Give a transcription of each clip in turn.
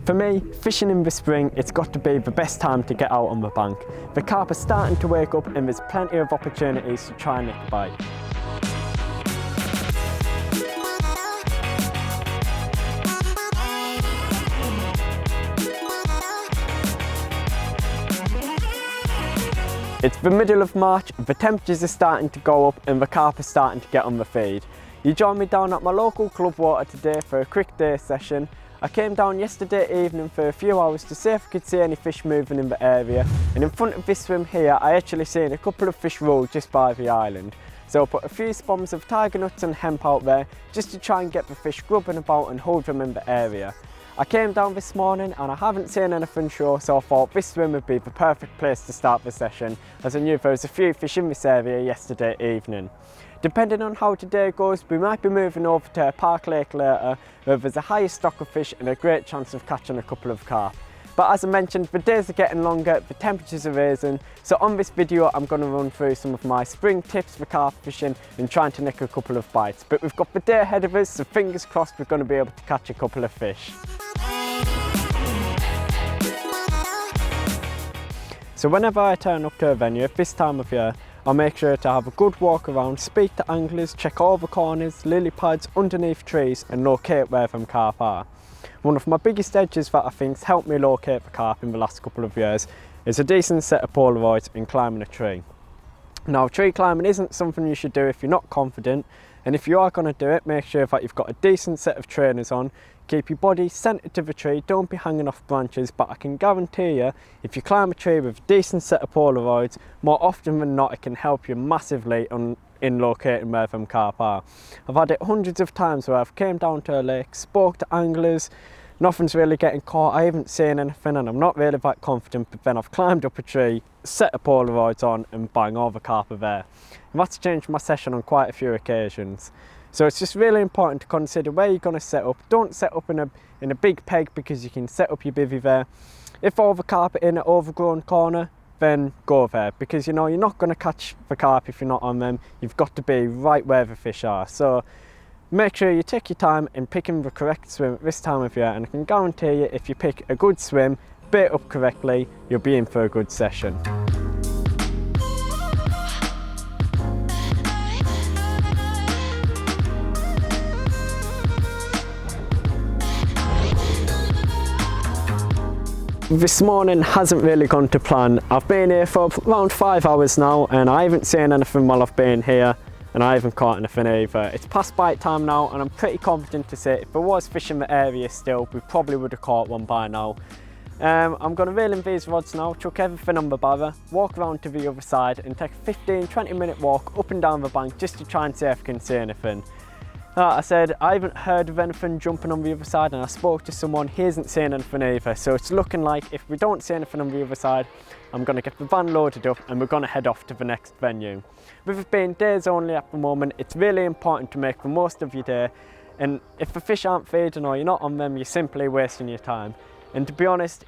For me, fishing in the spring, it's got to be the best time to get out on the bank. The carp are starting to wake up and there's plenty of opportunities to try and nick a bite. It's the middle of March, the temperatures are starting to go up and the carp are starting to get on the feed. You join me down at my local club water today for a quick day session. I came down yesterday evening for a few hours to see if I could see any fish moving in the area, and in front of this swim here I actually seen a couple of fish roll just by the island. So I put a few sponges of tiger nuts and hemp out there just to try and get the fish grubbing about and hold them in the area. I came down this morning and I haven't seen anything show, so I thought this swim would be the perfect place to start the session, as I knew there was a few fish in this area yesterday evening. Depending on how today goes, we might be moving over to a park lake later where there's a higher stock of fish and a great chance of catching a couple of carp. But as I mentioned, the days are getting longer, the temperatures are rising, so on this video I'm going to run through some of my spring tips for carp fishing and trying to nick a couple of bites. But we've got the day ahead of us, so fingers crossed we're going to be able to catch a couple of fish. So whenever I turn up to a venue at this time of year, I'll make sure to have a good walk around, speak to anglers, check all the corners, lily pads, underneath trees and locate where them carp are. One of my biggest edges that I think's helped me locate the carp in the last couple of years is a decent set of Polaroids and climbing a tree. Now, tree climbing isn't something you should do if you're not confident, and if you are going to do it, make sure that you've got a decent set of trainers on. Keep your body centred to the tree, don't be hanging off branches, but I can guarantee you, if you climb a tree with a decent set of Polaroids, more often than not it can help you massively in locating where them carp are. I've had it hundreds of times where I've came down to a lake, spoke to anglers, nothing's really getting caught, I haven't seen anything and I'm not really that confident, but then I've climbed up a tree, set a Polaroids on and bang, all the carp are there. And that's changed my session on quite a few occasions. So it's just really important to consider where you're going to set up. Don't set up in a big peg because you can set up your bivvy there. If all the carp are in an overgrown corner, then go there, because you know you're not going to catch the carp if you're not on them. You've got to be right where the fish are. So make sure you take your time in picking the correct swim at this time of year, and I can guarantee you if you pick a good swim, bait up correctly, you'll be in for a good session. This morning hasn't really gone to plan. I've been here for around 5 hours now and I haven't seen anything while I've been here, and I haven't caught anything either. It's past bite time now and I'm pretty confident to say if there was fish in the area still, we probably would have caught one by now. I'm going to reel in these rods now, chuck everything on the barra, walk around to the other side and take a 15-20 minute walk up and down the bank just to try and see if I can see anything. Like I said, I haven't heard of anything jumping on the other side, and I spoke to someone, he hasn't seen anything either, so it's looking like if we don't see anything on the other side, I'm going to get the van loaded up and we're going to head off to the next venue. With it being days only at the moment, it's really important to make the most of your day, and if the fish aren't feeding or you're not on them, you're simply wasting your time. And to be honest,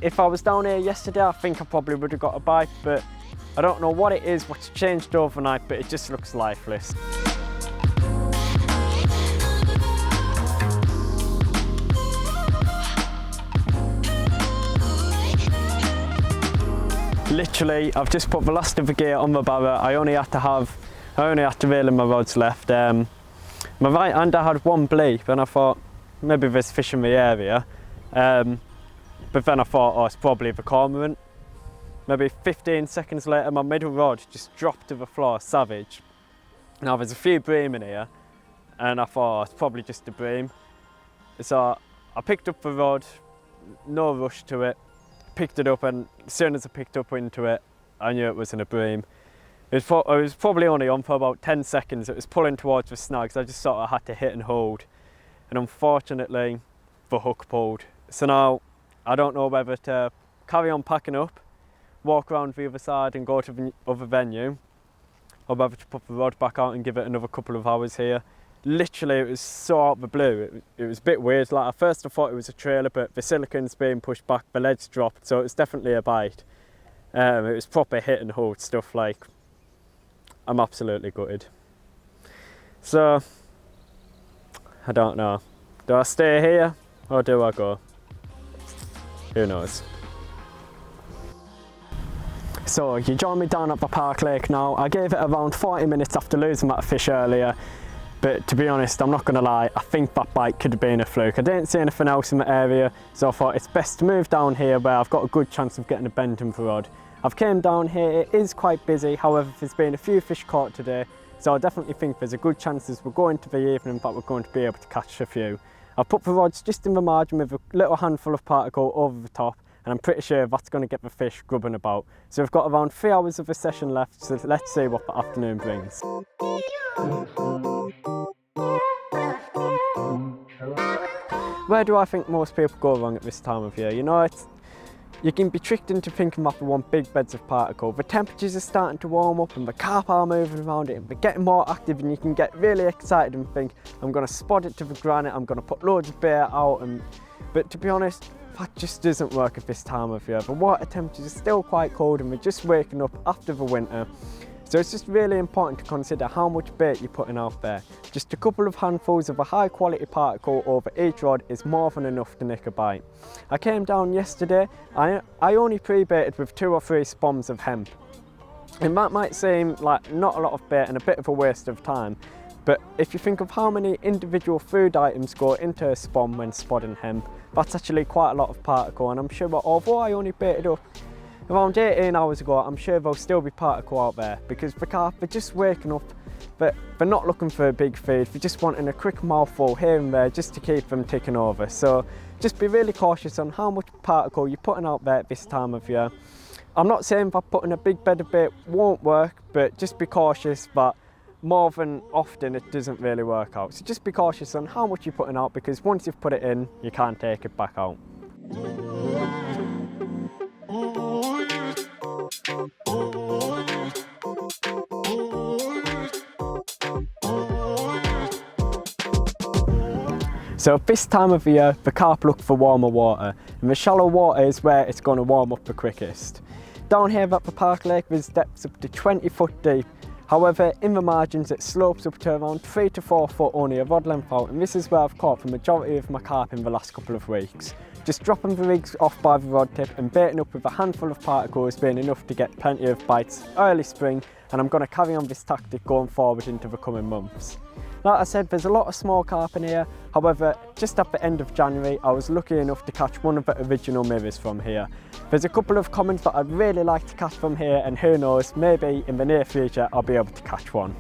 if I was down here yesterday, I think I probably would have got a bite, but I don't know what it is, what's changed overnight, but it just looks lifeless. Literally, I've just put the last of the gear on the barra. I only had to reel in my rods left. My right hand I had one bleep and I thought maybe there's fish in the area. But then I thought, oh, it's probably the cormorant. Maybe 15 seconds later, my middle rod just dropped to the floor, savage. Now there's a few bream in here and I thought, oh, it's probably just a bream. So I picked up the rod, no rush to it. Picked it up, and as soon as I picked up into it, I knew it wasn't a bream. It was probably only on for about 10 seconds. It was pulling towards the snags. I just sort of had to hit and hold, and unfortunately the hook pulled. So now I don't know whether to carry on packing up, walk around the other side and go to the other venue, or whether to put the rod back out and give it another couple of hours here. Literally, it was so out of the blue. It was a bit weird. Like at first I thought it was a trailer, but the silicon's being pushed back, the lead's dropped, so it was definitely a bite. It was proper hit and hold stuff. Like, I'm absolutely gutted. So I don't know. Do I stay here or do I go? who knows. So you join me down at the park lake now. I gave it around 40 minutes after losing that fish earlier, but to be honest, I'm not going to lie, I think that bite could have been a fluke. I didn't see anything else in the area, so I thought it's best to move down here where I've got a good chance of getting a bend in the rod. I've came down here, it is quite busy, however there's been a few fish caught today, so I definitely think there's a good chance as we're going to the evening that we're going to be able to catch a few. I've put the rods just in the margin with a little handful of particle over the top, and I'm pretty sure that's going to get the fish grubbing about. So we've got around 3 hours of a session left, so let's see what the afternoon brings. Where do I think most people go wrong at this time of year? You know, you can be tricked into thinking that they want big beds of particle. The temperatures are starting to warm up and the carp are moving around it and they're getting more active, and you can get really excited and think, I'm going to spot it to the granite, I'm going to put loads of bait out. But to be honest, that just doesn't work at this time of year. The water temperatures are still quite cold and we're just waking up after the winter. So it's just really important to consider how much bait you're putting out there. Just a couple of handfuls of a high quality particle over each rod is more than enough to nick a bite. I came down yesterday, I only pre-baited with 2 or 3 spoms of hemp. And that might seem like not a lot of bait and a bit of a waste of time, but if you think of how many individual food items go into a spom when spotting hemp, that's actually quite a lot of particle, and I'm sure that although I only baited up around 18 hours ago, I'm sure there'll still be particle out there because the carp are just waking up, but they're not looking for a big feed, they're just wanting a quick mouthful here and there just to keep them ticking over. So just be really cautious on how much particle you're putting out there at this time of year. I'm not saying that putting a big bed of bait won't work, but just be cautious that more than often it doesn't really work out. So just be cautious on how much you're putting out, because once you've put it in, you can't take it back out. So at this time of year, the carp look for warmer water, and the shallow water is where it's going to warm up the quickest. Down here at the park lake, there's depths up to 20 foot deep. However, in the margins it slopes up to around 3 to 4 foot only a rod length out, and this is where I've caught the majority of my carp in the last couple of weeks. Just dropping the rigs off by the rod tip and baiting up with a handful of particles being enough to get plenty of bites early spring, and I'm going to carry on this tactic going forward into the coming months. Like I said, there's a lot of small carp in here, however just at the end of January I was lucky enough to catch one of the original mirrors from here. There's a couple of commons that I'd really like to catch from here, and who knows, maybe in the near future I'll be able to catch one.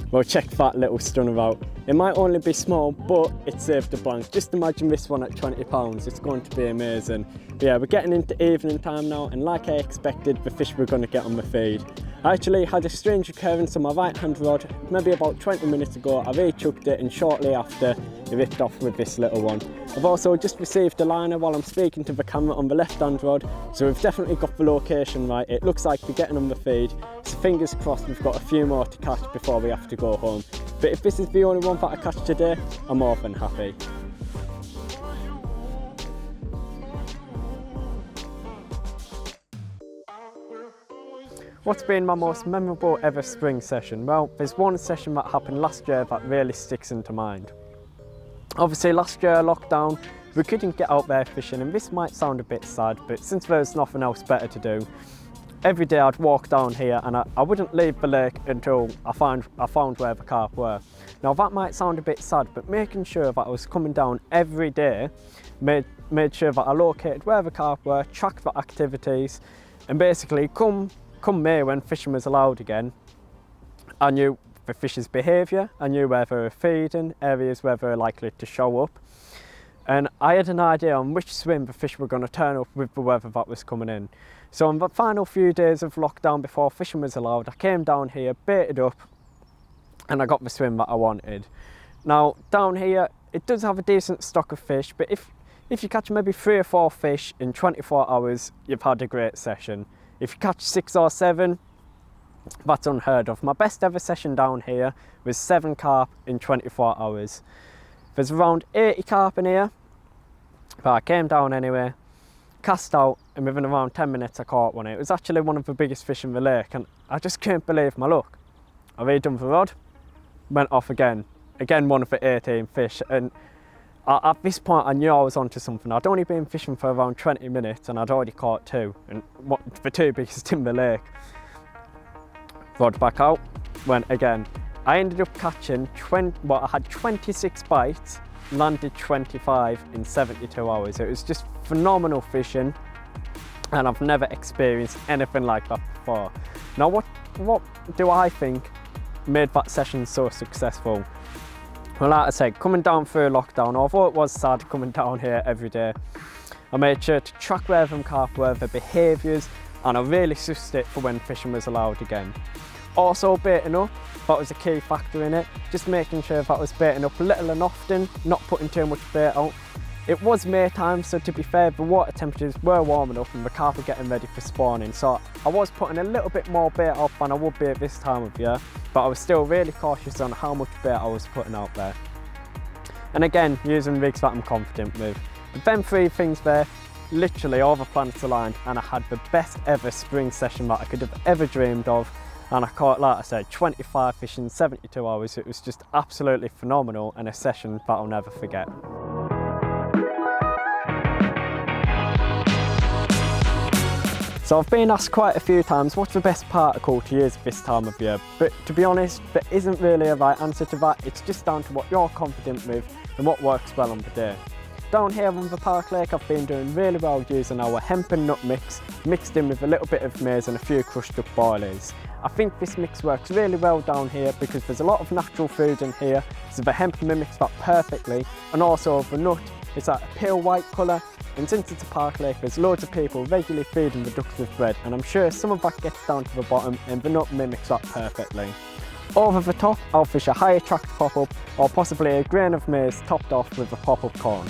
Well, check that little stunner out. It might only be small, but it saved the blank. Just imagine this one at 20 pounds, it's going to be amazing. But yeah, we're getting into evening time now, and like I expected, the fish we're going to get on the feed. I actually had a strange occurrence on my right hand rod, maybe about 20 minutes ago. I re-chucked it and shortly after it ripped off with this little one. I've also just received a liner while I'm speaking to the camera on the left hand rod, so we've definitely got the location right. It looks like we're getting on the feed, so fingers crossed we've got a few more to catch before we have to go home. But if this is the only one that I catch today, I'm more than happy. What's been my most memorable ever spring session? Well, there's one session that happened last year that really sticks into mind. Obviously last year, lockdown, we couldn't get out there fishing, and this might sound a bit sad, but since there's nothing else better to do, every day I'd walk down here and I wouldn't leave the lake until I found where the carp were. Now that might sound a bit sad, but making sure that I was coming down every day made sure that I located where the carp were, tracked the activities, and basically come May when fishing was allowed again, I knew the fish's behaviour, I knew where they were feeding, areas where they were likely to show up, and I had an idea on which swim the fish were going to turn up with the weather that was coming in. So on the final few days of lockdown before fishing was allowed, I came down here, baited up, and I got the swim that I wanted. Now down here it does have a decent stock of fish, but if you catch maybe 3 or 4 fish in 24 hours, you've had a great session. If you catch 6 or 7, That's unheard of. My best ever session down here was 7 carp in 24 hours. There's around 80 carp in here, but I came down anyway, cast out, and within around 10 minutes I caught one. It was actually one of the biggest fish in the lake, and I just couldn't believe my luck. I redone the rod, went off again one of the 18 fish, and at this point I knew I was onto something. I'd only been fishing for around 20 minutes and I'd already caught 2, and the 2 biggest in the lake. Rod back out, went again. I ended up catching I had 26 bites, landed 25 in 72 hours. It was just phenomenal fishing, and I've never experienced anything like that before. Now what do I think made that session so successful? Well, like I said, coming down through lockdown, although it was sad coming down here every day, I made sure to track where them carp were, their behaviours, and I really sussed it for when fishing was allowed again. Also baiting up, that was a key factor in it, just making sure that I was baiting up little and often, not putting too much bait out. It was May time, so to be fair, the water temperatures were warm enough and the carp were getting ready for spawning, so I was putting a little bit more bait out than I would be at this time of year, but I was still really cautious on how much bait I was putting out there. And again, using rigs that I'm confident with. With them 3 things there, literally all the planets aligned, and I had the best ever spring session that I could have ever dreamed of. And I caught, like I said, 25 fish in 72 hours. It was just absolutely phenomenal, and a session that I'll never forget. So I've been asked quite a few times, what's the best particle to use this time of year? But to be honest, there isn't really a right answer to that. It's just down to what you're confident with and what works well on the day. Down here on the Park Lake, I've been doing really well using our hemp and nut mix, mixed in with a little bit of maize and a few crushed up boilies. I think this mix works really well down here because there's a lot of natural food in here, so the hemp mimics that perfectly, and also the nut is that a pale white colour, and since it's a park lake, there's loads of people regularly feeding the ducks with bread, and I'm sure some of that gets down to the bottom, and the nut mimics that perfectly. Over the top, I'll fish a high attract pop-up, or possibly a grain of maize topped off with a pop-up corn.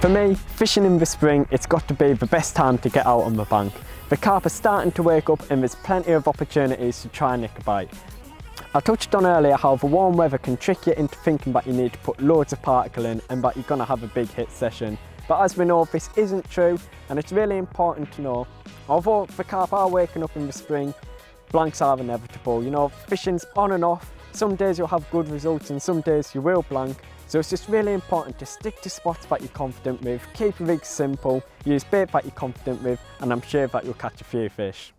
For me, fishing in the spring, it's got to be the best time to get out on the bank. The carp are starting to wake up and there's plenty of opportunities to try and nick a bite. I touched on earlier how the warm weather can trick you into thinking that you need to put loads of particle in and that you're going to have a big hit session. But as we know, this isn't true, and it's really important to know, although the carp are waking up in the spring, blanks are inevitable. You know, fishing's on and off. Some days you'll have good results and some days you will blank. So it's just really important to stick to spots that you're confident with, keep rigs simple, use bait that you're confident with, and I'm sure that you'll catch a few fish.